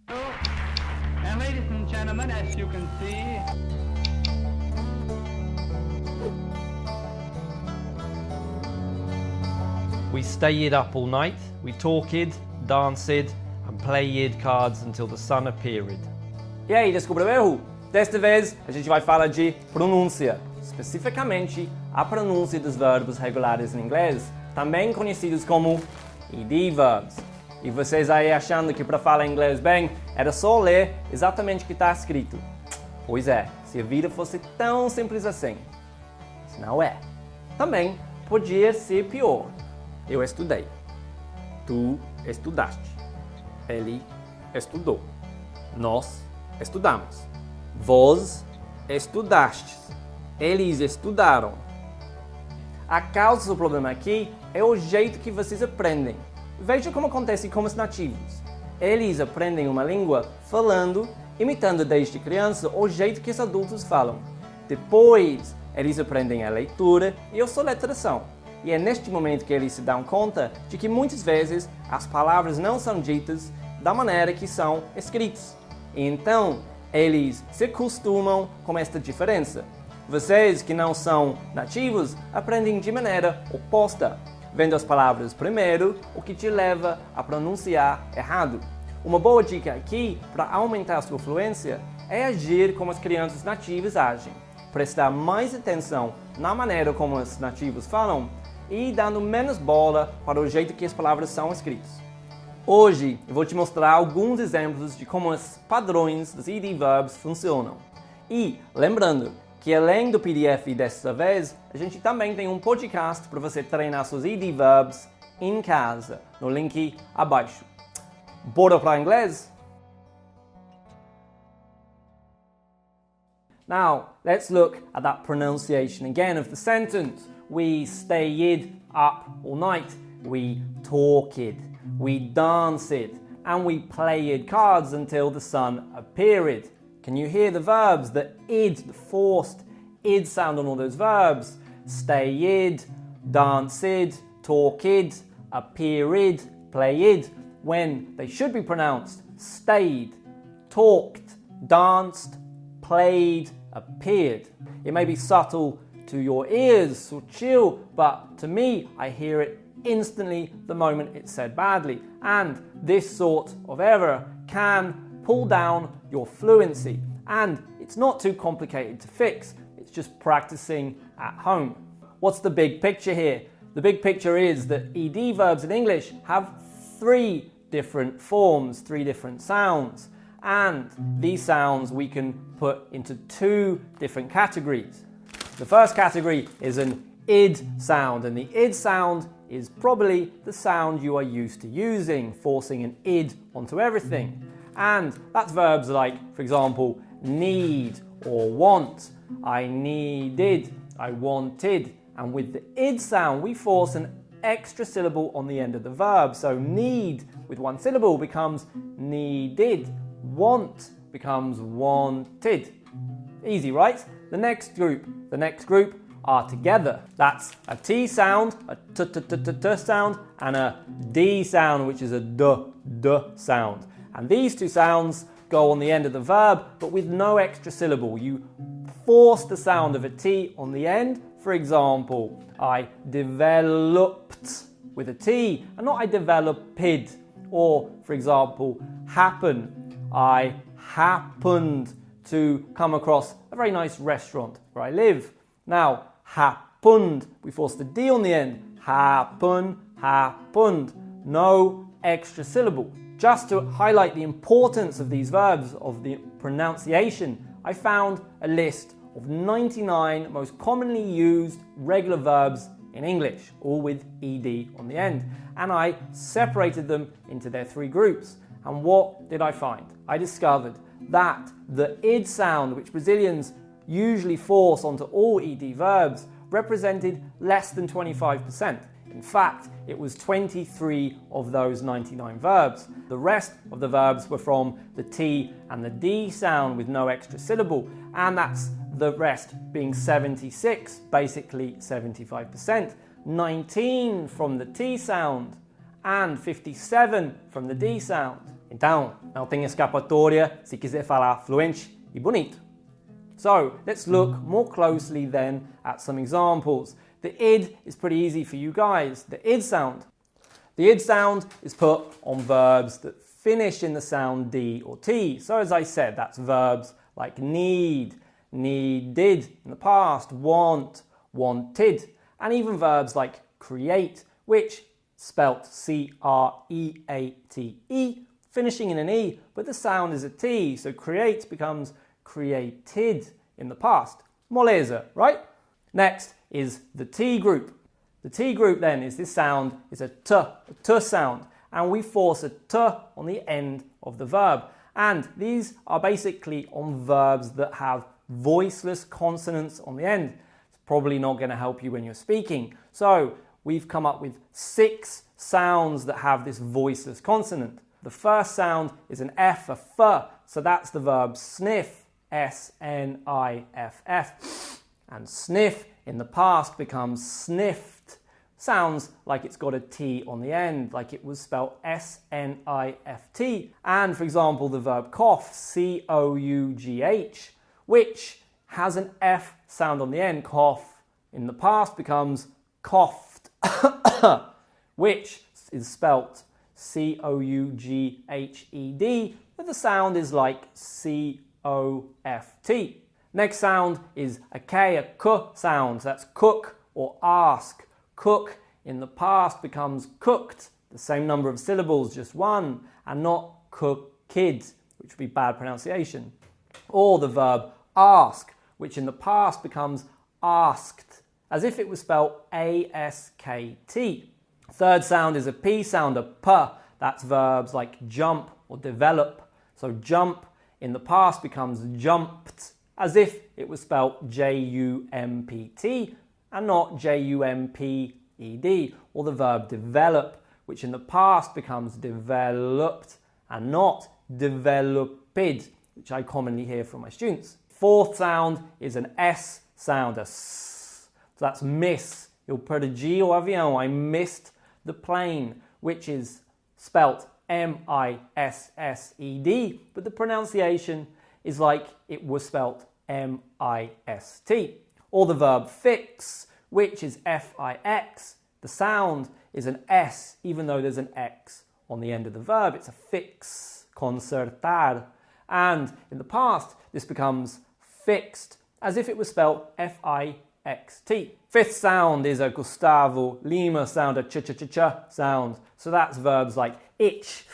And ladies and gentlemen, as you can see, we stayed up all night, we talked, danced and played cards until the sun appeared. E aí, descobriu o erro? Desta vez, a gente vai falar de pronúncia, especificamente a pronúncia dos verbos regulares em inglês, também conhecidos como ed verbs. E vocês aí achando que para falar inglês bem, era só ler exatamente o que está escrito. Pois é, se a vida fosse tão simples assim. Mas não é. Também podia ser pior. Eu estudei. Tu estudaste. Ele estudou. Nós estudamos. Vós estudastes. Eles estudaram. A causa do problema aqui é o jeito que vocês aprendem. Veja como acontece com os nativos. Eles aprendem uma língua falando, imitando desde criança o jeito que os adultos falam. Depois, eles aprendem a leitura e a soletração. E é neste momento que eles se dão conta de que muitas vezes as palavras não são ditas da maneira que são escritas. E então, eles se acostumam com esta diferença. Vocês que não são nativos aprendem de maneira oposta, vendo as palavras primeiro, o que te leva a pronunciar errado. Uma boa dica aqui para aumentar a sua fluência é agir como as crianças nativas agem, prestar mais atenção na maneira como os nativos falam e dando menos bola para o jeito que as palavras são escritas. Hoje eu vou te mostrar alguns exemplos de como os padrões dos ed verbs funcionam. E lembrando que além do PDF dessa vez, a gente também tem um podcast para você treinar seus ed verbs em casa, no link abaixo. Bora para inglês? Now, let's look at that pronunciation again of the sentence. We stayed up all night. We talked. We danced. And we played cards until the sun appeared. Can you hear the verbs, the id, the forced id sound on all those verbs? Stayed, danced, talked, appeared, played, when they should be pronounced stayed, talked, danced, played, appeared. It may be subtle to your ears or chill, but to me, I hear it instantly the moment it's said badly. And this sort of error can pull down your fluency. And it's not too complicated to fix. It's just practicing at home. What's the big picture here? The big picture is that ed verbs in English have three different forms, three different sounds. And these sounds we can put into two different categories. The first category is an id sound, and the id sound is probably the sound you are used to using, forcing an id onto everything. And that's verbs like, for example, need or want. I needed, I wanted. And with the id sound, we force an extra syllable on the end of the verb. So need with one syllable becomes needed. Want becomes wanted. Easy, right? The next group are together. That's a T sound, a t sound, and a D sound, which is a d sound. And these two sounds go on the end of the verb, but with no extra syllable. You force the sound of a T on the end. For example, I developed with a T, and not I developed. Or, for example, happen. I happened to come across a very nice restaurant where I live. Now, happened, we force the D on the end. Happen, happened. No extra syllable. Just to highlight the importance of these verbs, of the pronunciation, I found a list of 99 most commonly used regular verbs in English, all with ed on the end. And I separated them into their three groups. And what did I find? I discovered that the id sound, which Brazilians usually force onto all ed verbs, represented less than 25%. In fact, it was 23 of those 99 verbs. The rest of the verbs were from the T and the D sound with no extra syllable, and that's the rest being 76, basically 75%. 19 from the T sound and 57 from the D sound. Então, não tem escapatória se quiser falar fluente e bonito. So, let's look more closely then at some examples. The id is pretty easy for you guys. The id sound. The id sound is put on verbs that finish in the sound D or T. So as I said, that's verbs like need, needed in the past, want, wanted, and even verbs like create, which spelt C-R-E-A-T-E, finishing in an E, but the sound is a T, so create becomes created in the past. Moleza, right? Next is the T group. The T group then is this sound is a T sound, and we force a T on the end of the verb. And these are basically on verbs that have voiceless consonants on the end. It's probably not going to help you when you're speaking. So we've come up with 6 sounds that have this voiceless consonant. The first sound is an F, a F, so that's the verb sniff, S-N-I-F-F. And sniff in the past becomes sniffed. Sounds like it's got a T on the end, like it was spelled S-N-I-F-T. And for example, the verb cough, C-O-U-G-H, which has an F sound on the end. Cough in the past becomes coughed, which is spelt C-O-U-G-H-E-D, but the sound is like C-O-F-T. Next sound is a K, a K sound. So that's cook or ask. Cook in the past becomes cooked, the same number of syllables, just one, and not cooked, which would be bad pronunciation. Or the verb ask, which in the past becomes asked, as if it was spelled A-S-K-T. Third sound is a P sound, a P. That's verbs like jump or develop. So jump in the past becomes jumped, as if it was spelled J-U-M-P-T and not J-U-M-P-E-D. Or the verb develop, which in the past becomes developed and not developed, which I commonly hear from my students. Fourth sound is an S sound, a S. So that's miss. Eu perdi o avião. I missed the plane, which is spelt M-I-S-S-E-D, but the pronunciation is like it was spelt M-I-S-T. Or the verb fix, which is F-I-X. The sound is an S, even though there's an X on the end of the verb. It's a fix, consertar. And in the past, this becomes fixed, as if it was spelled F-I-X-T. Fifth sound is a Gustavo Lima sound, a ch-ch-ch-ch sound. So that's verbs like itch.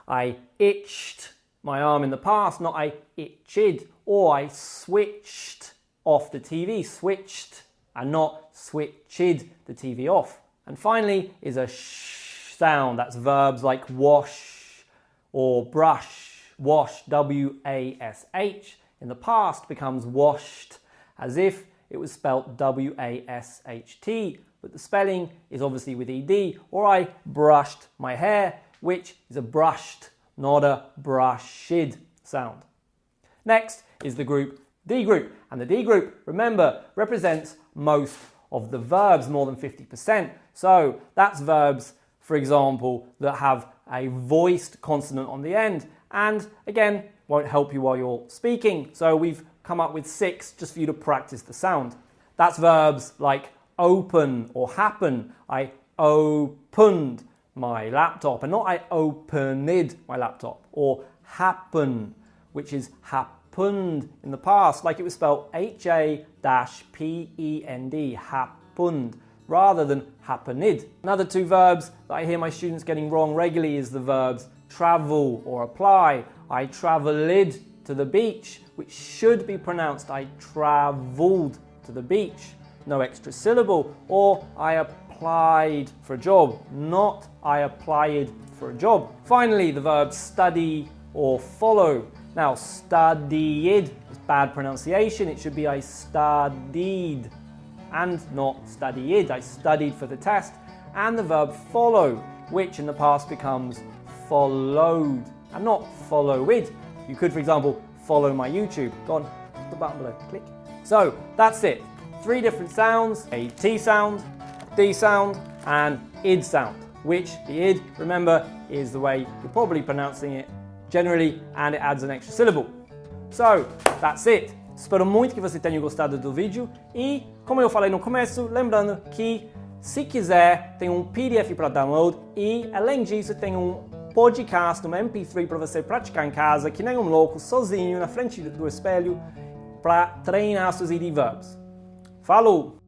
I itched my arm in the past, not I itched. Or I switched off the TV, switched, and not switched the TV off. And finally is a sh sound. That's verbs like wash or brush. Wash, W-A-S-H. In the past becomes washed, as if it was spelt W-A-S-H-T, but the spelling is obviously with E-D. Or I brushed my hair, which is a brushed, not a brushed sound. Next is the group D group, and the D group, remember, represents most of the verbs, more than 50%. So that's verbs, for example, that have a voiced consonant on the end, and again, won't help you while you're speaking. So we've come up with 6 just for you to practice the sound. That's verbs like open or happen. I opened my laptop, and not I opened my laptop. Or happen, which is happened in the past, like it was spelled H-A-P-E-N-D, happened, rather than happened. Another 2 verbs that I hear my students getting wrong regularly is the verbs travel or apply. I travelled to the beach, which should be pronounced I travelled to the beach. No extra syllable. Or I applied for a job, not I applied for a job. Finally, the verb study or follow. Now, studied is bad pronunciation. It should be I studied and not studied. I studied for the test. And the verb follow, which in the past becomes followed and not followed. You could, for example, follow my YouTube. Go on, the button below, click. So that's it. 3 different sounds, a T sound, D sound, and id sound. which the id, remember, is the way you're probably pronouncing it generally, and it adds an extra syllable. So, that's it. Espero muito que você tenha gostado do vídeo e, como eu falei no começo, lembrando que, se quiser, tem um PDF para download e, além disso, tem um podcast, um MP3 para você praticar em casa, que nem um louco, sozinho, na frente do espelho, para treinar seus id e verbos. Falou!